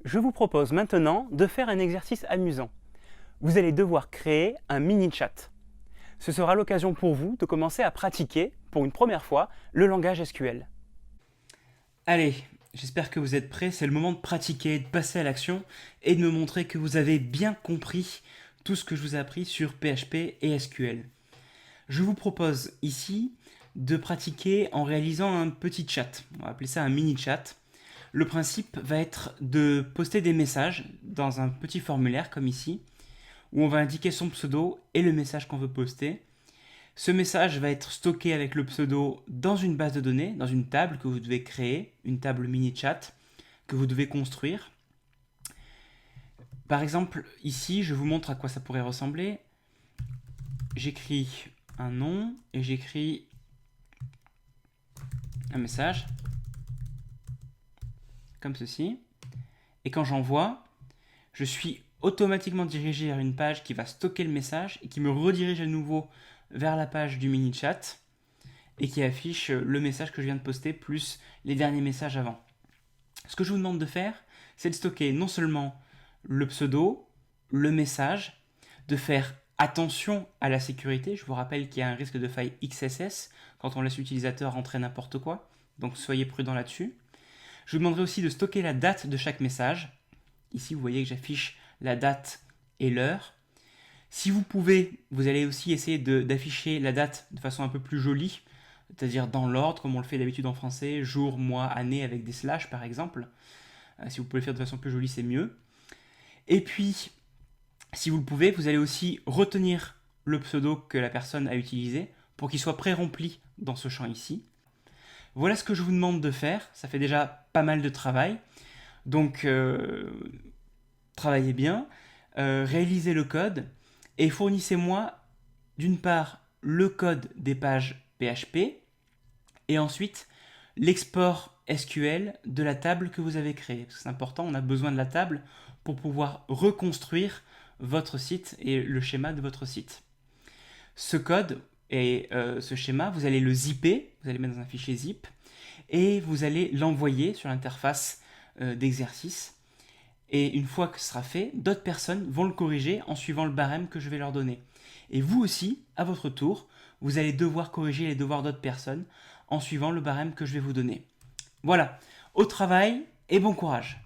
Je vous propose maintenant de faire un exercice amusant. Vous allez devoir créer un mini-chat. Ce sera l'occasion pour vous de commencer à pratiquer, pour une première fois, le langage SQL. Allez, j'espère que vous êtes prêts, c'est le moment de pratiquer, de passer à l'action et de me montrer que vous avez bien compris tout ce que je vous ai appris sur PHP et SQL. Je vous propose ici de pratiquer en réalisant un petit chat, on va appeler ça un mini-chat. Le principe va être de poster des messages dans un petit formulaire comme ici, où on va indiquer son pseudo et le message qu'on veut poster. Ce message va être stocké avec le pseudo dans une base de données, dans une table que vous devez créer, une table mini-chat que vous devez construire. Par exemple, ici, je vous montre à quoi ça pourrait ressembler. J'écris un nom et j'écris un message, comme ceci. Et quand j'envoie, je suis automatiquement dirigé vers une page qui va stocker le message et qui me redirige à nouveau vers la page du mini-chat et qui affiche le message que je viens de poster plus les derniers messages avant. Ce que je vous demande de faire, c'est de stocker non seulement le pseudo, le message, de faire attention à la sécurité. Je vous rappelle qu'il y a un risque de faille XSS quand on laisse l'utilisateur entrer n'importe quoi, donc soyez prudent là-dessus. Je vous demanderai aussi de stocker la date de chaque message. Ici, vous voyez que j'affiche la date et l'heure. Si vous pouvez, vous allez aussi essayer d'afficher la date de façon un peu plus jolie, c'est-à-dire dans l'ordre, comme on le fait d'habitude en français, jour, mois, année, avec des slash par exemple. Si vous pouvez le faire de façon plus jolie, c'est mieux. Et puis, si vous le pouvez, vous allez aussi retenir le pseudo que la personne a utilisé pour qu'il soit pré-rempli dans ce champ ici. Voilà ce que je vous demande de faire. Ça fait déjà pas mal de travail. Donc, travaillez bien, réalisez le code et fournissez-moi d'une part le code des pages PHP et ensuite l'export SQL de la table que vous avez créée. Parce que c'est important, on a besoin de la table pour pouvoir reconstruire votre site et le schéma de votre site. Ce code et ce schéma, vous allez le zipper, vous allez mettre dans un fichier zip et vous allez l'envoyer sur l'interface d'exercice. Et une fois que ce sera fait, d'autres personnes vont le corriger en suivant le barème que je vais leur donner. Et vous aussi, à votre tour, vous allez devoir corriger les devoirs d'autres personnes en suivant le barème que je vais vous donner. Voilà, au travail et bon courage.